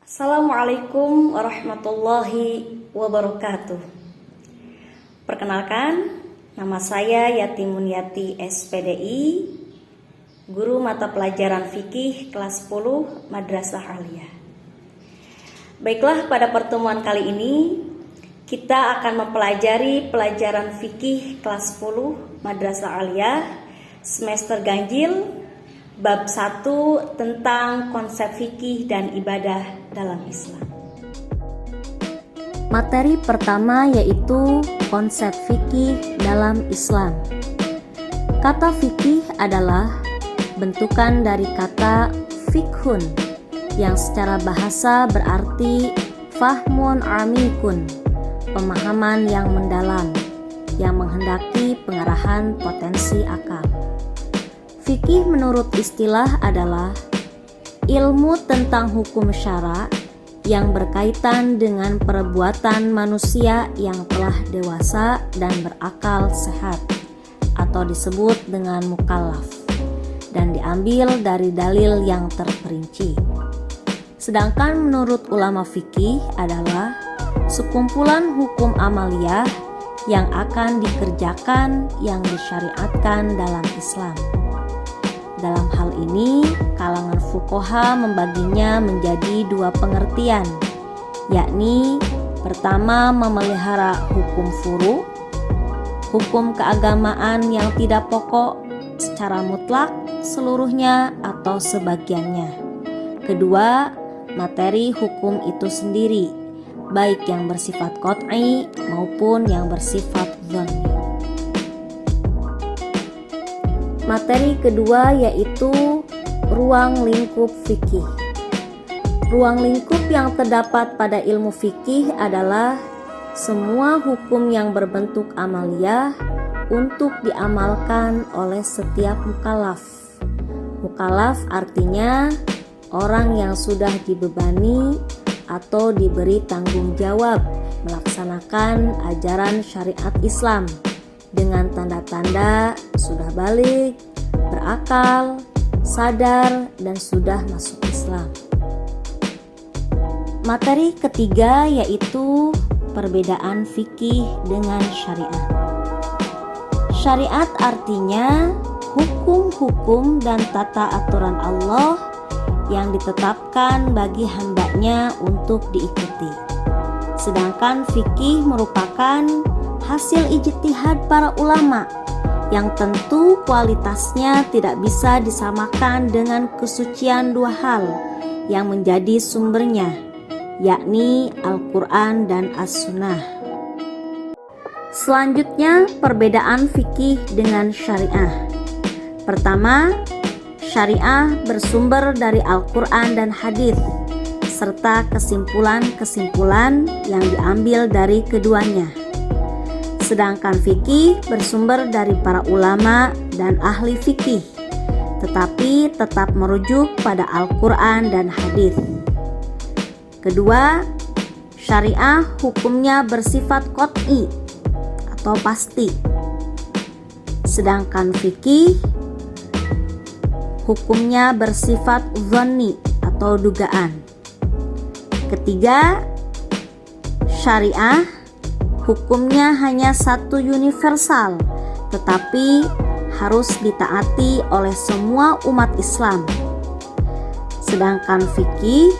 Assalamualaikum warahmatullahi wabarakatuh. Perkenalkan, nama saya Yatimunyati SPDI, guru mata pelajaran fikih kelas 10 Madrasah Aliyah. Baiklah, pada pertemuan kali ini kita akan mempelajari pelajaran fikih kelas 10 Madrasah Aliyah semester ganjil bab 1 tentang konsep fikih dan ibadah dalam Islam. Materi pertama yaitu konsep fikih dalam Islam. Kata fikih adalah bentukan dari kata fikhun yang secara bahasa berarti fahmun amikun, pemahaman yang mendalam yang menghendaki pengarahan potensi akal. Fikih menurut istilah adalah ilmu tentang hukum syara yang berkaitan dengan perbuatan manusia yang telah dewasa dan berakal sehat atau disebut dengan mukallaf dan diambil dari dalil yang terperinci. Sedangkan menurut ulama fikih adalah sekumpulan hukum amaliyah yang akan dikerjakan yang disyariatkan dalam Islam. Dalam hal ini, kalangan fuqaha membaginya menjadi dua pengertian, yakni pertama memelihara hukum furu, hukum keagamaan yang tidak pokok secara mutlak seluruhnya atau sebagiannya. Kedua, materi hukum itu sendiri, baik yang bersifat qat'i maupun yang bersifat dhanni. Materi kedua yaitu ruang lingkup fikih. Ruang lingkup yang terdapat pada ilmu fikih adalah semua hukum yang berbentuk amaliyah untuk diamalkan oleh setiap mukallaf. Mukallaf artinya orang yang sudah dibebani atau diberi tanggung jawab melaksanakan ajaran syariat Islam dengan tanda-tanda sudah balik, berakal, sadar, dan sudah masuk Islam. Materi ketiga yaitu perbedaan fikih dengan syariat. Syariat artinya hukum-hukum dan tata aturan Allah yang ditetapkan bagi hambanya untuk diikuti. Sedangkan fikih merupakan hasil ijtihad para ulama yang tentu kualitasnya tidak bisa disamakan dengan kesucian dua hal yang menjadi sumbernya, yakni Al-Quran dan As-Sunnah. Selanjutnya, perbedaan fikih dengan syariah. Pertama, syariah bersumber dari Al-Quran dan hadis serta kesimpulan-kesimpulan yang diambil dari keduanya. Sedangkan fikih bersumber dari para ulama dan ahli fikih, tetapi tetap merujuk pada Al-Quran dan hadis. Kedua, syariah hukumnya bersifat qat'i atau pasti. Sedangkan fikih hukumnya bersifat dhanni atau dugaan. Ketiga, syariah hukumnya hanya satu universal, tetapi harus ditaati oleh semua umat Islam. Sedangkan fikih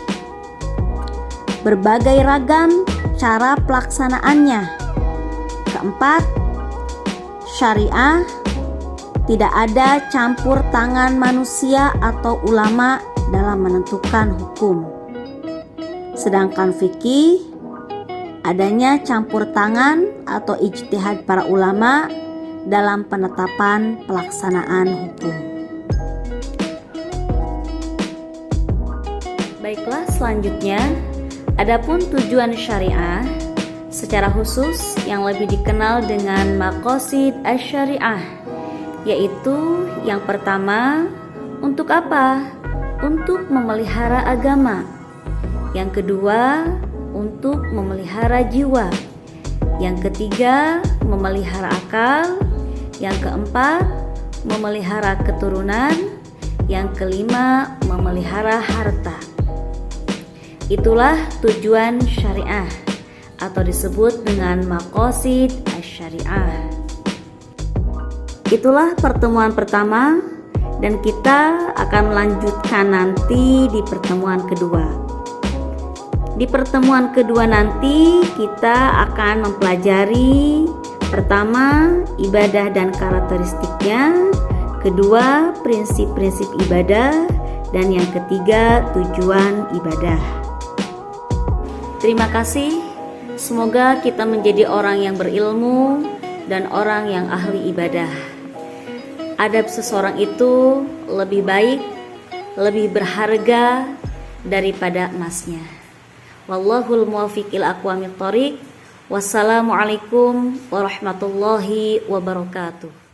berbagai ragam cara pelaksanaannya. Keempat, syariah tidak ada campur tangan manusia atau ulama dalam menentukan hukum. Sedangkan fikih adanya campur tangan atau ijtihad para ulama dalam penetapan pelaksanaan hukum. Baiklah, selanjutnya adapun tujuan syariah secara khusus yang lebih dikenal dengan maqasid asy-syariah, yaitu yang pertama, untuk apa? Untuk memelihara agama. Yang kedua, untuk memelihara jiwa. Yang ketiga, memelihara akal. Yang keempat, memelihara keturunan. Yang kelima, memelihara harta. Itulah tujuan syariah atau disebut dengan maqasid asy-syariah. Itulah pertemuan pertama dan kita akan melanjutkan nanti di pertemuan kedua. Di pertemuan kedua nanti kita akan mempelajari pertama ibadah dan karakteristiknya, kedua prinsip-prinsip ibadah, dan yang ketiga tujuan ibadah. Terima kasih. Semoga kita menjadi orang yang berilmu dan orang yang ahli ibadah. Adab seseorang itu lebih baik, lebih berharga daripada emasnya. Wallahul muwaffiq ila aqwamit thoriq. Wassalamualaikum warahmatullahi wabarakatuh.